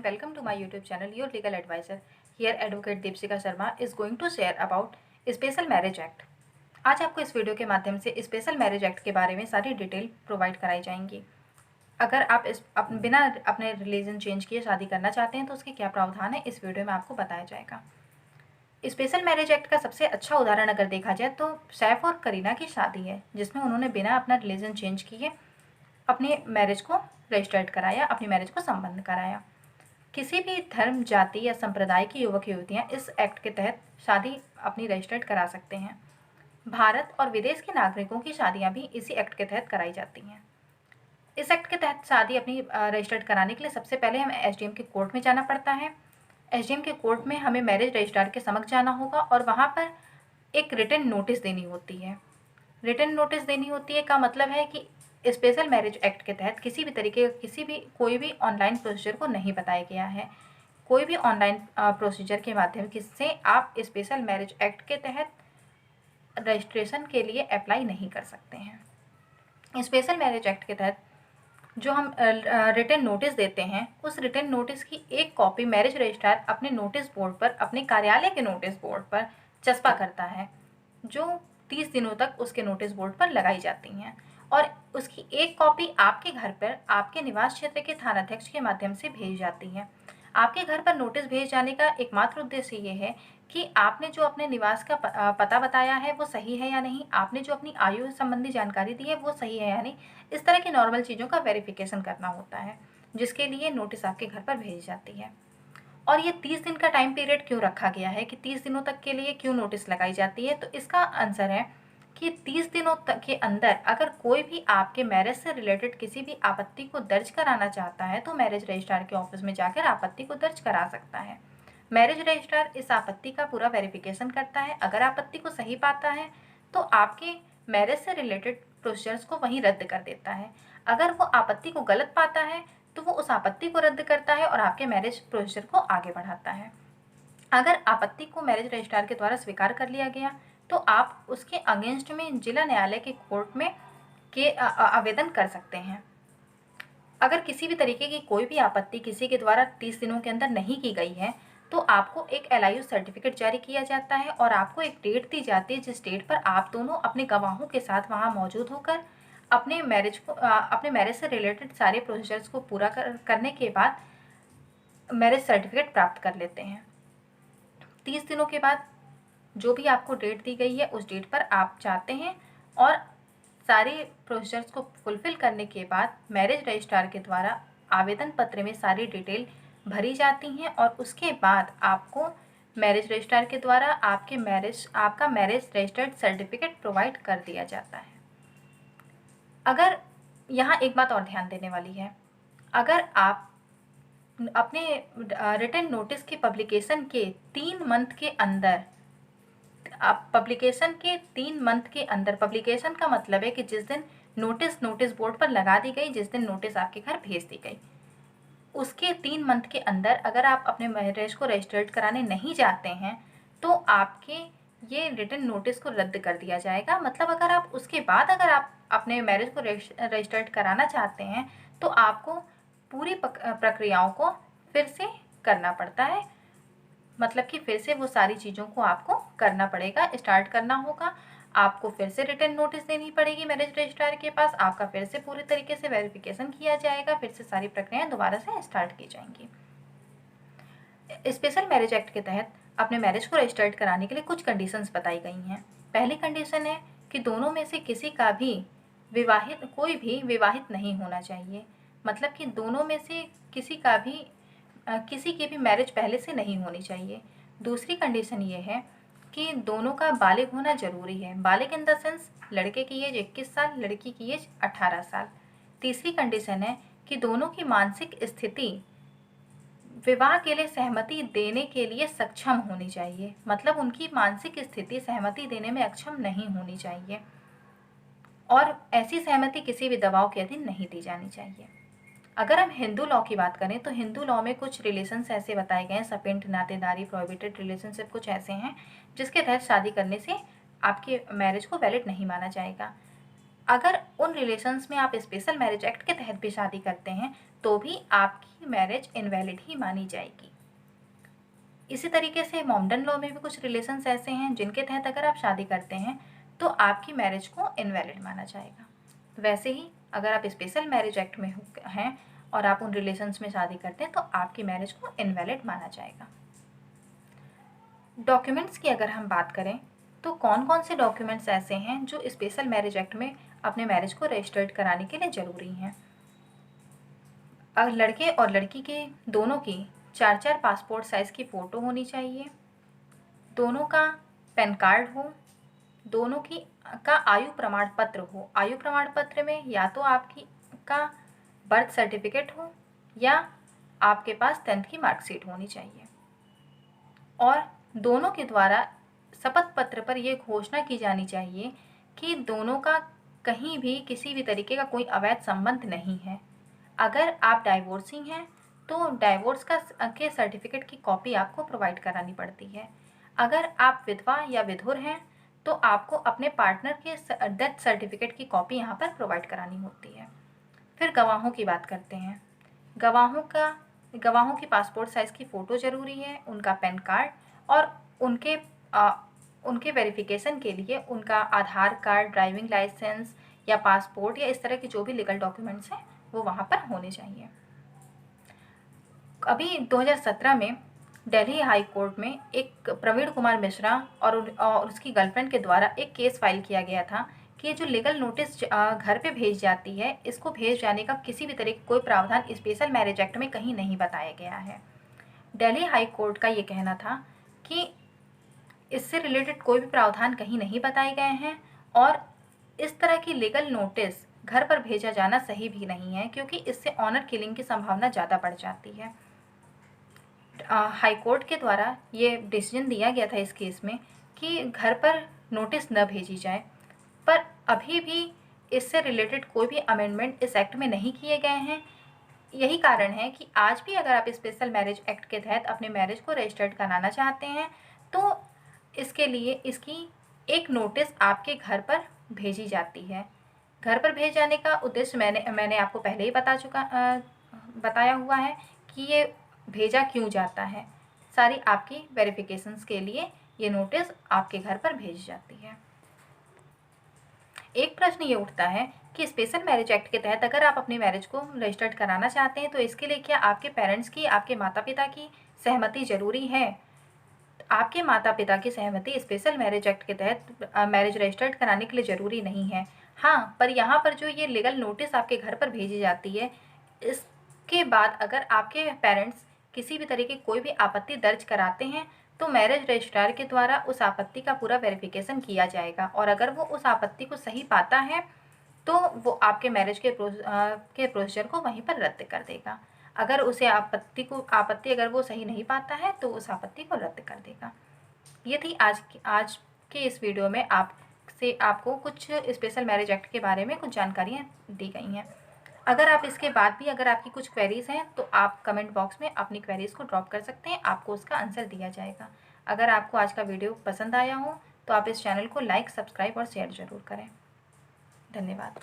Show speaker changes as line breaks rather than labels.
Welcome to my YouTube channel, Your Legal Advisor. Here, Advocate Deepshika Sharma is going to share about special marriage act. आज आपको इस video के माध्यम से special marriage act के बारे में सारी डिटेल प्रोवाइड कराई जाएंगी। अगर आप बिना अपने रिलीजन चेंज किए शादी करना चाहते हैं तो उसके क्या प्रावधान है, इस वीडियो में आपको बताया जाएगा। स्पेशल मैरिज एक्ट का सबसे अच्छा उदाहरण अगर देखा जाए तो सैफ और करीना की शादी है, जिसमें उन्होंने बिना अपना रिलीजन चेंज किए अपनी मैरिज को रजिस्टर्ड कराया, अपनी मैरिज को संपन्न कराया। किसी भी धर्म, जाति या संप्रदाय के युवक युवतियां इस एक्ट के तहत शादी अपनी रजिस्टर्ड करा सकते हैं। भारत और विदेश के नागरिकों की शादियां भी इसी एक्ट के तहत कराई जाती हैं। इस एक्ट के तहत शादी अपनी रजिस्टर्ड कराने के लिए सबसे पहले हमें एसडीएम के कोर्ट में जाना पड़ता है। एसडीएम के कोर्ट में हमें मैरिज रजिस्ट्रार के समक्ष जाना होगा और वहाँ पर एक रिटन नोटिस देनी होती है। रिटन नोटिस देनी होती है का मतलब है कि स्पेशल मैरिज एक्ट के तहत किसी भी तरीके कोई भी ऑनलाइन प्रोसीजर को नहीं बताया गया है। कोई भी ऑनलाइन प्रोसीजर के माध्यम से आप स्पेशल मैरिज एक्ट के तहत रजिस्ट्रेशन के लिए अप्लाई नहीं कर सकते हैं। स्पेशल मैरिज एक्ट के तहत जो हम रिटन नोटिस देते हैं, उस रिटन नोटिस की एक कॉपी मैरिज रजिस्ट्रार अपने नोटिस बोर्ड पर, अपने कार्यालय के नोटिस बोर्ड पर चस्पा करता है, जो 30 दिनों तक उसके नोटिस बोर्ड पर लगाई जाती हैं। और उसकी एक कॉपी आपके घर पर, आपके निवास क्षेत्र के थानाध्यक्ष के माध्यम से भेजी जाती है। आपके घर पर नोटिस भेज जाने का एकमात्र उद्देश्य ये है कि आपने जो अपने निवास का पता बताया है वो सही है या नहीं, आपने जो अपनी आयु संबंधी जानकारी दी है वो सही है या नहीं, इस तरह की नॉर्मल चीज़ों का वेरिफिकेशन करना होता है, जिसके लिए नोटिस आपके घर पर भेजी जाती है। और ये 30 दिन का टाइम पीरियड क्यों रखा गया है, कि 30 दिनों तक के लिए क्यों नोटिस लगाई जाती है, तो इसका आंसर है कि 30 दिनों तक के अंदर अगर कोई भी आपके मैरिज से रिलेटेड किसी भी आपत्ति को दर्ज कराना चाहता है तो मैरिज रजिस्ट्रार के ऑफिस में जाकर आपत्ति को दर्ज करा सकता है। मैरिज रजिस्ट्रार इस आपत्ति का पूरा वेरिफिकेशन करता है। अगर आपत्ति को सही पाता है तो आपके मैरिज से रिलेटेड प्रोसीजर्स को वहीं रद्द कर देता है। अगर वो आपत्ति को गलत पाता है तो वो उस आपत्ति को रद्द करता है और आपके मैरिज प्रोसीजर को आगे बढ़ाता है। अगर आपत्ति को मैरिज रजिस्ट्रार के द्वारा स्वीकार कर लिया गया तो आप उसके अगेंस्ट में जिला न्यायालय के कोर्ट में आवेदन कर सकते हैं। अगर किसी भी तरीके की कोई भी आपत्ति किसी के द्वारा 30 दिनों के अंदर नहीं की गई है तो आपको एक एलआईयू सर्टिफिकेट जारी किया जाता है और आपको एक डेट दी जाती है, जिस डेट पर आप दोनों अपने गवाहों के साथ वहां मौजूद होकर अपने मैरिज से रिलेटेड सारे प्रोसीजर्स को पूरा करने के बाद मैरिज सर्टिफिकेट प्राप्त कर लेते हैं। 30 दिनों के बाद जो भी आपको डेट दी गई है उस डेट पर आप जाते हैं और सारे प्रोसीजर्स को फुलफिल करने के बाद मैरिज रजिस्ट्रार के द्वारा आवेदन पत्र में सारी डिटेल भरी जाती हैं और उसके बाद आपको मैरिज रजिस्ट्रार के द्वारा आपका मैरिज रजिस्टर्ड सर्टिफिकेट प्रोवाइड कर दिया जाता है। अगर यहाँ एक बात और ध्यान देने वाली है, अगर आप अपने रिटन नोटिस के पब्लिकेशन के 3 मंथ के अंदर, पब्लिकेशन का मतलब है कि जिस दिन नोटिस बोर्ड पर लगा दी गई, जिस दिन नोटिस आपके घर भेज दी गई, उसके 3 मंथ के अंदर अगर आप अपने मैरिज को रजिस्टर्ड कराने नहीं जाते हैं तो आपके ये रिटन नोटिस को रद्द कर दिया जाएगा। मतलब अगर आप उसके बाद अगर आप अपने मैरिज को रजिस्टर्ड कराना चाहते हैं तो आपको पूरी प्रक्रियाओं को फिर से करना पड़ता है। मतलब कि फिर से वो सारी चीज़ों को आपको करना पड़ेगा, स्टार्ट करना होगा। आपको फिर से रिटन नोटिस देनी पड़ेगी मैरिज रजिस्ट्रार के पास, आपका फिर से पूरी तरीके से वेरिफिकेशन किया जाएगा, फिर से सारी प्रक्रियाएं दोबारा से स्टार्ट की जाएंगी। स्पेशल मैरिज एक्ट के तहत अपने मैरिज को रजिस्टर्ड कराने के लिए कुछ कंडीशंस बताई गई हैं। पहली कंडीशन है कि दोनों में से कोई भी विवाहित नहीं होना चाहिए। मतलब कि दोनों में से किसी की भी मैरिज पहले से नहीं होनी चाहिए। दूसरी कंडीशन ये है कि दोनों का बालिग होना जरूरी है। बालिग इन द सेंस लड़के की एज 21 साल, लड़की की एज 18 साल। तीसरी कंडीशन है कि दोनों की मानसिक स्थिति विवाह के लिए सहमति देने के लिए सक्षम होनी चाहिए। मतलब उनकी मानसिक स्थिति सहमति देने में अक्षम नहीं होनी चाहिए और ऐसी सहमति किसी भी दबाव के अधीन नहीं दी जानी चाहिए। अगर हम हिंदू लॉ की बात करें तो हिंदू लॉ में कुछ रिलेशंस ऐसे बताए गए हैं, सपेंट नातेदारी, प्रोहिबिटेड रिलेशनशिप, कुछ ऐसे हैं जिसके तहत शादी करने से आपके मैरिज को वैलिड नहीं माना जाएगा। अगर उन रिलेशंस में आप स्पेशल मैरिज एक्ट के तहत भी शादी करते हैं तो भी आपकी मैरिज इनवैलिड ही मानी जाएगी। इसी तरीके से मॉमडन लॉ में भी कुछ रिलेशंस ऐसे हैं जिनके तहत अगर आप शादी करते हैं तो आपकी मैरिज को इनवैलिड माना जाएगा। वैसे ही अगर आप स्पेशल मैरिज एक्ट में हैं और आप उन रिलेशंस में शादी करते हैं तो आपकी मैरिज को इनवैलिड माना जाएगा। डॉक्यूमेंट्स की अगर हम बात करें तो कौन कौन से डॉक्यूमेंट्स ऐसे हैं जो स्पेशल मैरिज एक्ट में अपने मैरिज को रजिस्टर्ड कराने के लिए ज़रूरी हैं। लड़के और लड़की के दोनों की 4-4 पासपोर्ट साइज़ की फ़ोटो होनी चाहिए, दोनों का पैन कार्ड हो, दोनों की का आयु प्रमाण पत्र हो। आयु प्रमाण पत्र में या तो आपकी का बर्थ सर्टिफिकेट हो या आपके पास 10th की मार्कशीट होनी चाहिए। और दोनों के द्वारा शपथ पत्र पर यह घोषणा की जानी चाहिए कि दोनों का कहीं भी किसी भी तरीके का कोई अवैध संबंध नहीं है। अगर आप डाइवोर्सिंग हैं तो डाइवोर्स के सर्टिफिकेट की कॉपी आपको प्रोवाइड करानी पड़ती है। अगर आप विधवा या विधुर हैं तो आपको अपने पार्टनर के डेथ सर्टिफिकेट की कॉपी यहाँ पर प्रोवाइड करानी होती है। फिर गवाहों की बात करते हैं। गवाहों की पासपोर्ट साइज़ की फ़ोटो ज़रूरी है, उनका पैन कार्ड और उनके वेरिफिकेशन के लिए उनका आधार कार्ड, ड्राइविंग लाइसेंस या पासपोर्ट या इस तरह के जो भी लीगल डॉक्यूमेंट्स हैं वो वहाँ पर होने चाहिए। अभी 2017 में दिल्ली हाई कोर्ट में एक प्रवीण कुमार मिश्रा और उसकी गर्लफ्रेंड के द्वारा एक केस फाइल किया गया था कि जो लीगल नोटिस घर पे भेज जाती है, इसको भेज जाने का किसी भी तरह का कोई प्रावधान स्पेशल मैरिज एक्ट में कहीं नहीं बताया गया है। दिल्ली हाई कोर्ट का ये कहना था कि इससे रिलेटेड कोई भी प्रावधान कहीं नहीं बताए गए हैं और इस तरह की लीगल नोटिस घर पर भेजा जाना सही भी नहीं है क्योंकि इससे ऑनर किलिंग की संभावना ज़्यादा बढ़ जाती है। हाई कोर्ट के द्वारा ये डिसीजन दिया गया था इस केस में कि घर पर नोटिस न भेजी जाए, पर अभी भी इससे रिलेटेड कोई भी अमेंडमेंट इस एक्ट में नहीं किए गए हैं। यही कारण है कि आज भी अगर आप स्पेशल मैरिज एक्ट के तहत अपने मैरिज को रजिस्टर्ड कराना चाहते हैं तो इसके लिए इसकी एक नोटिस आपके घर पर भेजी जाती है। घर पर भेज जाने का उद्देश्य मैंने आपको पहले ही बताया हुआ है कि ये भेजा क्यों जाता है। सारी आपकी वेरिफिकेशंस के लिए ये नोटिस आपके घर पर भेजी जाती है। एक प्रश्न ये उठता है कि स्पेशल मैरिज एक्ट के तहत अगर आप अपनी मैरिज को रजिस्टर्ड कराना चाहते हैं तो इसके लिए क्या आपके पेरेंट्स की, आपके माता पिता की सहमति ज़रूरी है? आपके माता पिता की सहमति स्पेशल मैरिज एक्ट के तहत मैरिज रजिस्टर्ड कराने के लिए ज़रूरी नहीं है। हाँ, पर यहाँ पर जो ये लीगल नोटिस आपके घर पर भेजी जाती है, इसके बाद अगर आपके पेरेंट्स किसी भी तरीके की कोई भी आपत्ति दर्ज कराते हैं तो मैरिज रजिस्ट्रार के द्वारा उस आपत्ति का पूरा वेरिफिकेशन किया जाएगा और अगर वो उस आपत्ति को सही पाता है तो वो आपके मैरिज के प्रोसीजर को वहीं पर रद्द कर देगा। अगर उसे आपत्ति अगर वो सही नहीं पाता है तो उस आपत्ति को रद्द कर देगा। ये थी आज के इस वीडियो में आपको कुछ स्पेशल मैरिज एक्ट के बारे में कुछ जानकारियाँ दी गई हैं। अगर आप इसके बाद भी अगर आपकी कुछ क्वेरीज़ हैं तो आप कमेंट बॉक्स में अपनी क्वेरीज़ को ड्रॉप कर सकते हैं, आपको उसका आंसर दिया जाएगा। अगर आपको आज का वीडियो पसंद आया हो तो आप इस चैनल को लाइक, सब्सक्राइब और शेयर ज़रूर करें। धन्यवाद।